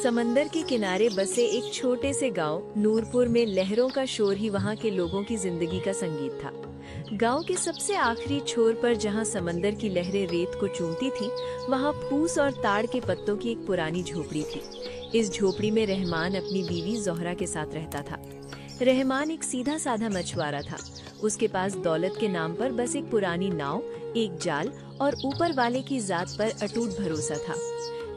समंदर के किनारे बसे एक छोटे से गांव नूरपुर में लहरों का शोर ही वहां के लोगों की जिंदगी का संगीत था। गांव के सबसे आखिरी छोर पर जहां समंदर की लहरें रेत को चूमती थीं, वहां फूस और ताड़ के पत्तों की एक पुरानी झोपड़ी थी। इस झोपड़ी में रहमान अपनी बीवी जोहरा के साथ रहता था। रहमान एक सीधा साधा मछुआरा था। उसके पास दौलत के नाम पर बस एक पुरानी नाव, एक जाल और ऊपर वाले की जात पर अटूट भरोसा था।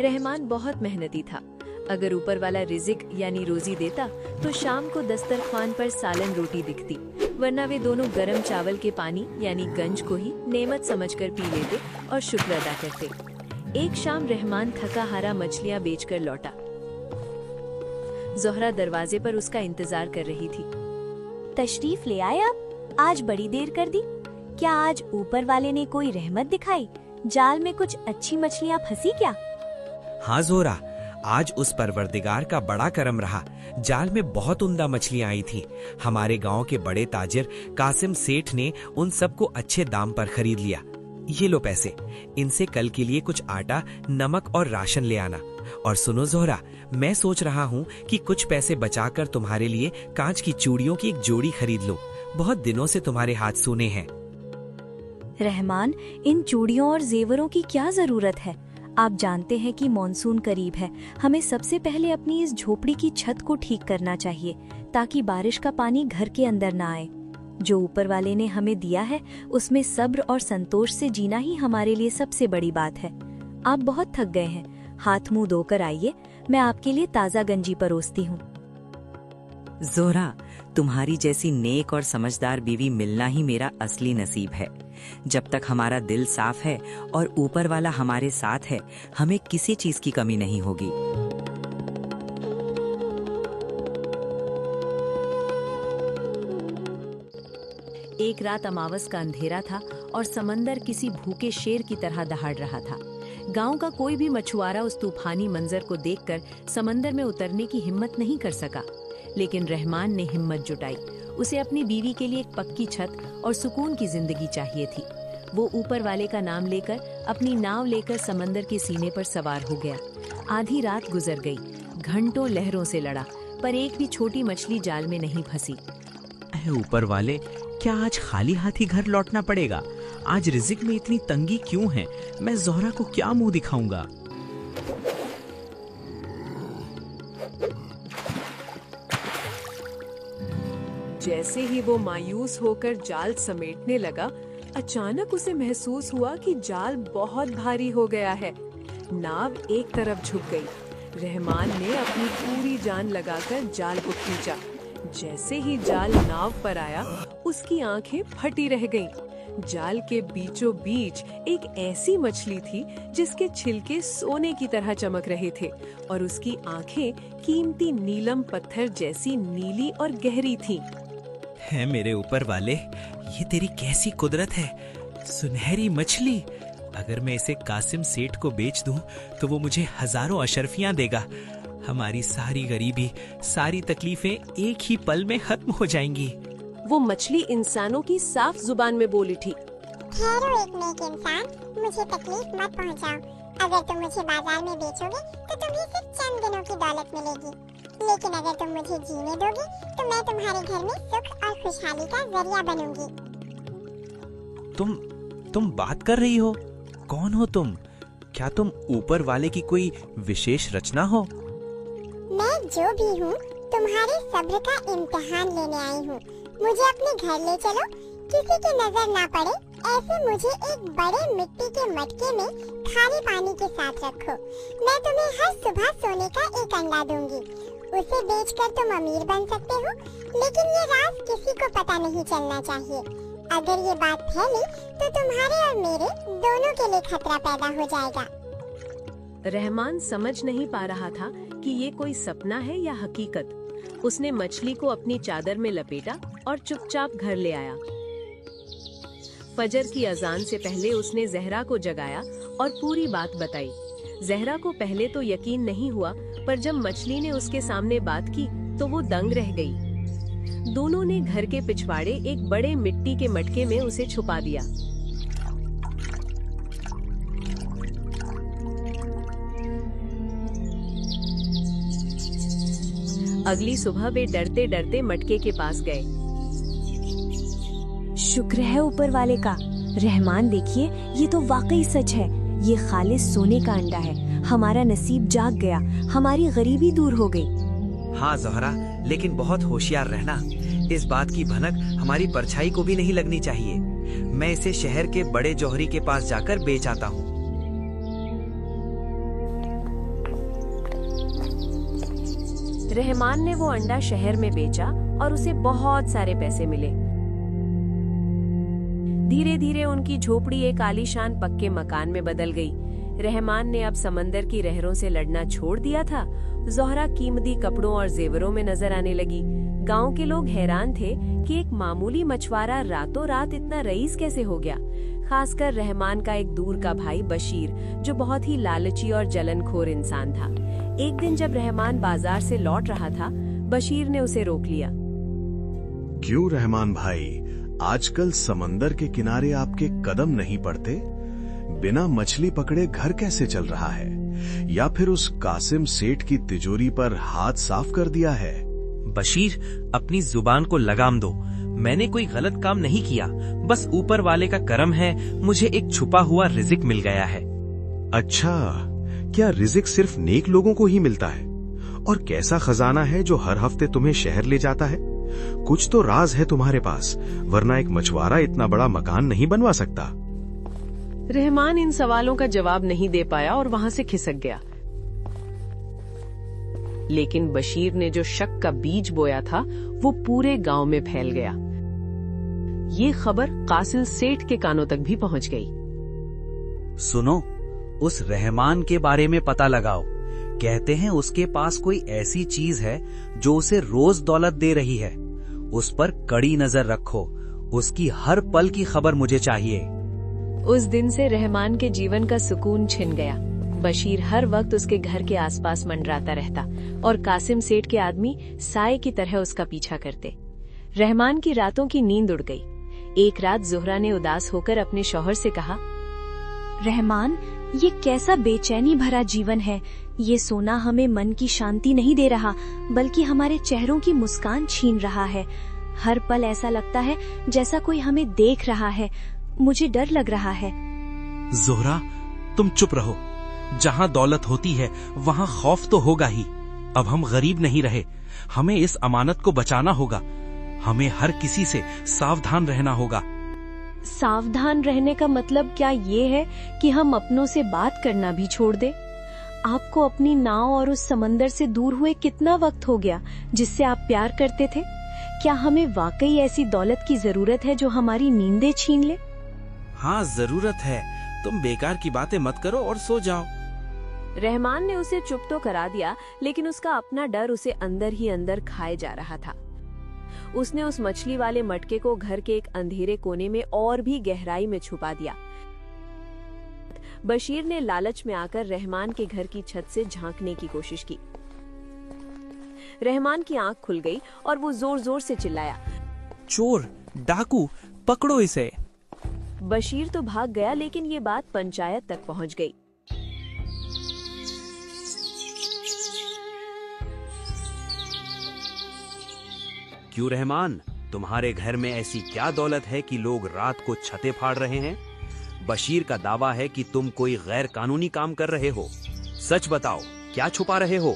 रहमान बहुत मेहनती था। अगर ऊपर वाला रिजिक यानी रोजी देता तो शाम को दस्तरख्वान पर सालन रोटी दिखती, वरना वे दोनों गरम चावल के पानी यानी गंज को ही नेमत समझकर पी लेते और शुक्र अदा करते। एक शाम रहमान थका हारा मछलियां बेचकर लौटा। जोहरा दरवाजे पर उसका इंतजार कर रही थी। तशरीफ ले आए आप? आज बड़ी देर कर दी। क्या आज ऊपर वाले ने कोई रहमत दिखाई? जाल में कुछ अच्छी मछलियां फंसी क्या? हाँ जोहरा, आज उस परवरदिगार का बड़ा करम रहा। जाल में बहुत उम्दा मछलियां आई थी। हमारे गांव के बड़े ताजिर कासिम सेठ ने उन सबको अच्छे दाम पर खरीद लिया। ये लो पैसे, इनसे कल के लिए कुछ आटा, नमक और राशन ले आना। और सुनो जोहरा, मैं सोच रहा हूँ कि कुछ पैसे बचाकर तुम्हारे लिए कांच की चूड़ियों की एक जोड़ी खरीद लो। बहुत दिनों से तुम्हारे हाथ सूने हैं। रहमान, इन चूड़ियों और जेवरों की क्या जरूरत है? आप जानते हैं कि मॉनसून करीब है। हमें सबसे पहले अपनी इस झोपड़ी की छत को ठीक करना चाहिए ताकि बारिश का पानी घर के अंदर ना आए। जो ऊपर वाले ने हमें दिया है उसमें सब्र और संतोष से जीना ही हमारे लिए सबसे बड़ी बात है। आप बहुत थक गए हैं, हाथ मुंह धोकर आइए, मैं आपके लिए ताज़ा गंजी परोसती हूँ। जोहरा, तुम्हारी जैसी नेक और समझदार बीवी मिलना ही मेरा असली नसीब है। जब तक हमारा दिल साफ है और ऊपर वाला हमारे साथ है, हमें किसी चीज की कमी नहीं होगी। एक रात अमावस का अंधेरा था और समंदर किसी भूखे शेर की तरह दहाड़ रहा था। गांव का कोई भी मछुआरा उस तूफानी मंजर को देखकर समंदर में उतरने की हिम्मत नहीं कर सका, लेकिन रहमान ने हिम्मत जुटाई। उसे अपनी बीवी के लिए एक पक्की छत और सुकून की जिंदगी चाहिए थी। वो ऊपर वाले का नाम लेकर अपनी नाव लेकर समंदर के सीने पर सवार हो गया। आधी रात गुजर गई, घंटों लहरों से लड़ा, पर एक भी छोटी मछली जाल में नहीं फंसी। ऊपर वाले, क्या आज खाली हाथ ही घर लौटना पड़ेगा? आज रिजिक में इतनी तंगी क्यों है? मैं जोहरा को क्या मुंह दिखाऊंगा? जैसे ही वो मायूस होकर जाल समेटने लगा, अचानक उसे महसूस हुआ कि जाल बहुत भारी हो गया है। नाव एक तरफ झुक गई। रहमान ने अपनी पूरी जान लगाकर जाल को खींचा। जैसे ही जाल नाव पर आया, उसकी आंखें फटी रह गईं। जाल के बीचों बीच एक ऐसी मछली थी जिसके छिलके सोने की तरह चमक रहे थे और उसकी आंखें कीमती नीलम पत्थर जैसी नीली और गहरी थीं। है मेरे ऊपर वाले, ये तेरी कैसी कुदरत है। सुनहरी मछली, अगर मैं इसे कासिम सेठ को बेच दूं तो वो मुझे हजारों अशरफियां देगा। हमारी सारी गरीबी, सारी तकलीफें एक ही पल में खत्म हो जाएंगी। वो मछली इंसानों की साफ जुबान में बोली थी। ठहरो एक नेक इंसान, मुझे तकलीफ मत पहुंचाओ। अगर तुम मुझे बाजार में बेचोगे तो तुम्हें सिर्फ चंद दिनों की दौलत मिलेगी, लेकिन अगर तुम मुझे जीने दोगे तो मैं तुम्हारे घर में सुख और खुशहाली का जरिया बनूंगी। तुम बात कर रही हो? कौन हो तुम? क्या तुम ऊपर वाले की कोई विशेष रचना हो? मैं जो भी हूँ, तुम्हारे सब्र का इम्तिहान लेने आई हूँ। मुझे अपने घर ले चलो, किसी की नजर ना पड़े ऐसे मुझे एक बड़े मिट्टी के मटके में खारे पानी के साथ रखो। मैं तुम्हें हर सुबह सोने का एक अंडा दूंगी। उसे बेचकर तुम अमीर बन सकते हो, लेकिन ये राज किसी को पता नहीं चलना चाहिए। अगर ये बात फैली तो तुम्हारे और मेरे दोनों के लिए खतरा पैदा हो जाएगा। रहमान समझ नहीं पा रहा था कि ये कोई सपना है या हकीकत। उसने मछली को अपनी चादर में लपेटा और चुपचाप घर ले आया। फजर की अजान से पहले उसने जहरा को जगाया और पूरी बात बताई। जहरा को पहले तो यकीन नहीं हुआ, पर जब मछली ने उसके सामने बात की तो वो दंग रह गई। दोनों ने घर के पिछवाड़े एक बड़े मिट्टी के मटके में उसे छुपा दिया। अगली सुबह वे डरते डरते मटके के पास गए। शुक्र है ऊपर वाले का। रहमान देखिए, ये तो वाकई सच है। ये खालिस सोने का अंडा है। हमारा नसीब जाग गया, हमारी गरीबी दूर हो गई। हाँ ज़ोहरा, लेकिन बहुत होशियार रहना। इस बात की भनक हमारी परछाई को भी नहीं लगनी चाहिए। मैं इसे शहर के बड़े जौहरी के पास जाकर बेच आता हूँ। रहमान ने वो अंडा शहर में बेचा और उसे बहुत सारे पैसे मिले। धीरे धीरे उनकी झोपड़ी एक आलीशान पक्के मकान में बदल गई। रहमान ने अब समंदर की लहरों से लड़ना छोड़ दिया था। ज़ोहरा कीमती कपड़ों और जेवरों में नजर आने लगी। गांव के लोग हैरान थे कि एक मामूली मछुआरा रातों रात इतना रईस कैसे हो गया। खासकर रहमान का एक दूर का भाई बशीर, जो बहुत ही लालची और जलनखोर इंसान था। एक दिन जब रहमान बाजार से लौट रहा था, बशीर ने उसे रोक लिया। क्यों रहमान भाई, आजकल समंदर के किनारे आपके कदम नहीं पड़ते? बिना मछली पकड़े घर कैसे चल रहा है? या फिर उस कासिम सेठ की तिजोरी पर हाथ साफ कर दिया है? बशीर, अपनी जुबान को लगाम दो। मैंने कोई गलत काम नहीं किया। बस ऊपर वाले का करम है, मुझे एक छुपा हुआ रिज़िक मिल गया है। अच्छा, क्या रिज़िक सिर्फ नेक लोगों को ही मिलता है? और कैसा खजाना है जो हर हफ्ते तुम्हें शहर ले जाता है? कुछ तो राज है तुम्हारे पास, वरना एक मछुआरा इतना बड़ा मकान नहीं बनवा सकता। रहमान इन सवालों का जवाब नहीं दे पाया और वहां से खिसक गया। लेकिन बशीर ने जो शक का बीज बोया था, वो पूरे गांव में फैल गया। ये खबर कासिम सेठ के कानों तक भी पहुंच गई। सुनो, उस रहमान के बारे में पता लगाओ। कहते हैं उसके पास कोई ऐसी चीज है जो उसे रोज दौलत दे रही है। उस पर कड़ी नजर रखो। उसकी हर पल की खबर मुझे चाहिए। उस दिन से रहमान के जीवन का सुकून छिन गया। बशीर हर वक्त उसके घर के आसपास मंडराता रहता और कासिम सेठ के आदमी साए की तरह उसका पीछा करते। रहमान की रातों की नींद उड़ गई। एक रात ज़ोहरा ने उदास होकर अपने शौहर से कहा, रहमान, ये कैसा बेचैनी भरा जीवन है। ये सोना हमें मन की शांति नहीं दे रहा, बल्कि हमारे चेहरों की मुस्कान छीन रहा है। हर पल ऐसा लगता है जैसा कोई हमें देख रहा है। मुझे डर लग रहा है। ज़ोहरा, तुम चुप रहो। जहाँ दौलत होती है वहाँ खौफ तो होगा ही। अब हम गरीब नहीं रहे। हमें इस अमानत को बचाना होगा। हमें हर किसी से सावधान रहना होगा। सावधान रहने का मतलब क्या ये है कि हम अपनों से बात करना भी छोड़ दें? आपको अपनी नाव और उस समंदर से दूर हुए कितना वक्त हो गया जिससे आप प्यार करते थे? क्या हमें वाकई ऐसी दौलत की जरूरत है जो हमारी नींदें छीन ले? हाँ, जरूरत है। तुम बेकार की बातें मत करो और सो जाओ। रहमान ने उसे चुप तो करा दिया, लेकिन उसका अपना डर उसे अंदर ही अंदर खाए जा रहा था। उसने उस मछली वाले मटके को घर के एक अंधेरे कोने में और भी गहराई में छुपा दिया। बशीर ने लालच में आकर रहमान के घर की छत से झांकने की कोशिश की। रहमान की आंख खुल गई और वो जोर जोर से चिल्लाया, चोर, डाकू, पकड़ो इसे। बशीर तो भाग गया, लेकिन ये बात पंचायत तक पहुंच गई। क्यों रहमान, तुम्हारे घर में ऐसी क्या दौलत है कि लोग रात को छतें फाड़ रहे हैं? बशीर का दावा है कि तुम कोई गैर कानूनी काम कर रहे हो। सच बताओ, क्या छुपा रहे हो?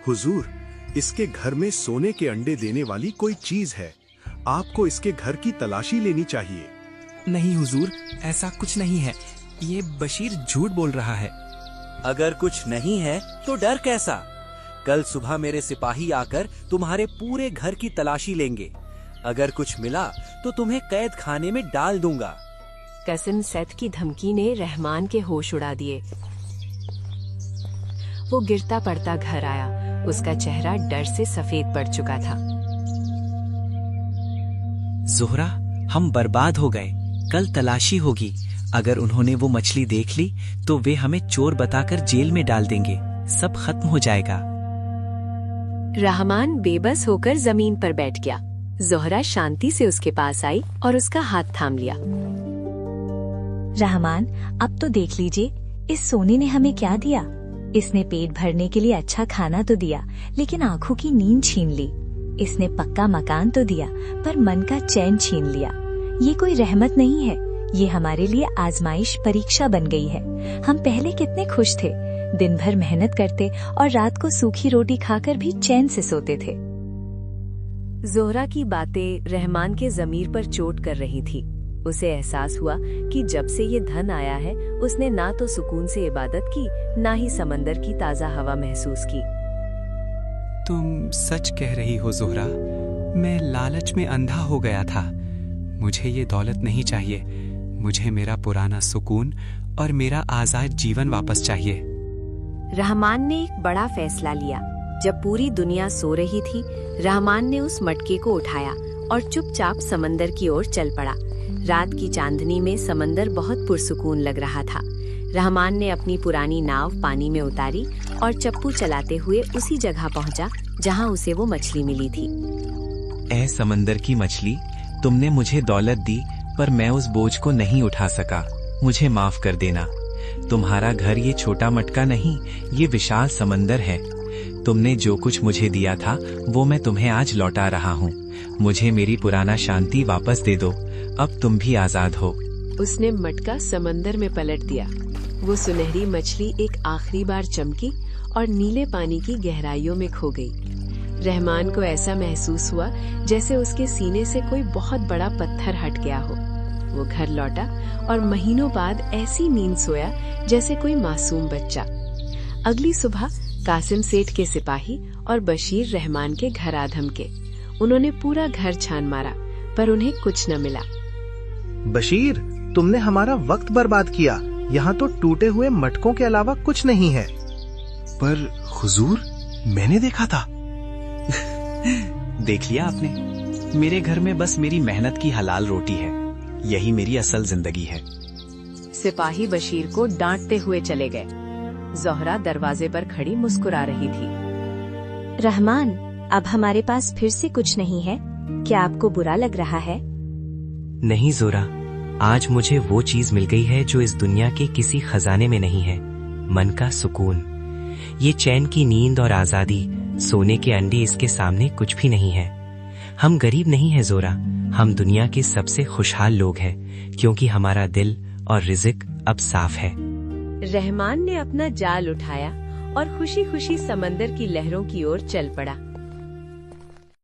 हुजूर, इसके घर में सोने के अंडे देने वाली कोई चीज है। आपको इसके घर की तलाशी लेनी चाहिए। नहीं हुजूर, ऐसा कुछ नहीं है। ये बशीर झूठ बोल रहा है। अगर कुछ नहीं है तो डर कैसा? कल सुबह मेरे सिपाही आकर तुम्हारे पूरे घर की तलाशी लेंगे। अगर कुछ मिला तो तुम्हें कैद खाने में डाल दूंगा। कासिम सेठ की धमकी ने रहमान के होश उड़ा दिए। वो गिरता पड़ता घर आया। उसका चेहरा डर से सफेद पड़ चुका था। ज़ोहरा, हम बर्बाद हो गए। कल तलाशी होगी। अगर उन्होंने वो मछली देख ली तो वे हमें चोर बताकर जेल में डाल देंगे। सब खत्म हो जाएगा। रहमान बेबस होकर जमीन पर बैठ गया। ज़ोहरा शांति से उसके पास आई और उसका हाथ थाम लिया। रहमान, अब तो देख लीजिए, इस सोने ने हमें क्या दिया। इसने पेट भरने के लिए अच्छा खाना तो दिया, लेकिन आंखों की नींद छीन ली। इसने पक्का मकान तो दिया, पर मन का चैन छीन लिया। ये कोई रहमत नहीं है, ये हमारे लिए आजमाइश, परीक्षा बन गई है। हम पहले कितने खुश थे, दिन भर मेहनत करते और रात को सूखी रोटी खाकर भी चैन से सोते थे। जोहरा की बातें रहमान के ज़मीर पर चोट कर रही थी। उसे एहसास हुआ कि जब से ये धन आया है, उसने ना तो सुकून से इबादत की, ना ही समंदर की ताज़ा हवा महसूस की। तुम सच कह रही हो जोहरा, मैं लालच में अंधा हो गया था। मुझे ये दौलत नहीं चाहिए, मुझे मेरा पुराना सुकून और मेरा आजाद जीवन वापस चाहिए। रहमान ने एक बड़ा फैसला लिया। जब पूरी दुनिया सो रही थी, रहमान ने उस मटके को उठाया और चुपचाप समंदर की ओर चल पड़ा। रात की चांदनी में समंदर बहुत पुरसुकून लग रहा था। रहमान ने अपनी पुरानी नाव पानी में उतारी और चप्पू चलाते हुए उसी जगह पहुंचा जहां उसे वो मछली मिली थी। ऐ समंदर की मछली, तुमने मुझे दौलत दी, पर मैं उस बोझ को नहीं उठा सका। मुझे माफ कर देना। तुम्हारा घर ये छोटा मटका नहीं, ये विशाल समंदर है। तुमने जो कुछ मुझे दिया था, वो मैं तुम्हें आज लौटा रहा हूँ। मुझे मेरी पुराना शांति वापस दे दो। अब तुम भी आजाद हो। उसने मटका समंदर में पलट दिया। वो सुनहरी मछली एक आखिरी बार चमकी और नीले पानी की गहराइयों में खो गई। रहमान को ऐसा महसूस हुआ जैसे उसके सीने से कोई बहुत बड़ा पत्थर हट गया हो। वो घर लौटा और महीनों बाद ऐसी नींद सोया जैसे कोई मासूम बच्चा। अगली सुबह कासिम सेठ के सिपाही और बशीर रहमान के घर आ धमके। उन्होंने पूरा घर छान मारा, पर उन्हें कुछ न मिला। बशीर, तुमने हमारा वक्त बर्बाद किया। यहाँ तो टूटे हुए मटकों के अलावा कुछ नहीं है। पर हुजूर, मैंने देखा था। देख लिया आपने? मेरे घर में बस मेरी मेहनत की हलाल रोटी है। यही मेरी असल जिंदगी है। सिपाही बशीर को डांटते हुए चले गए। जोहरा दरवाजे पर खड़ी मुस्कुरा रही थी। रहमान, अब हमारे पास फिर से कुछ नहीं है। क्या आपको बुरा लग रहा है? नहीं जोरा, आज मुझे वो चीज मिल गई है जो इस दुनिया के किसी खजाने में नहीं है, मन का सुकून। ये चैन की नींद और आजादी, सोने के अंडे इसके सामने कुछ भी नहीं है। हम गरीब नहीं है जोरा, हम दुनिया के सबसे खुशहाल लोग हैं, क्योंकि हमारा दिल और रिज़्क अब साफ है। रहमान ने अपना जाल उठाया और खुशी खुशी समंदर की लहरों की ओर चल पड़ा।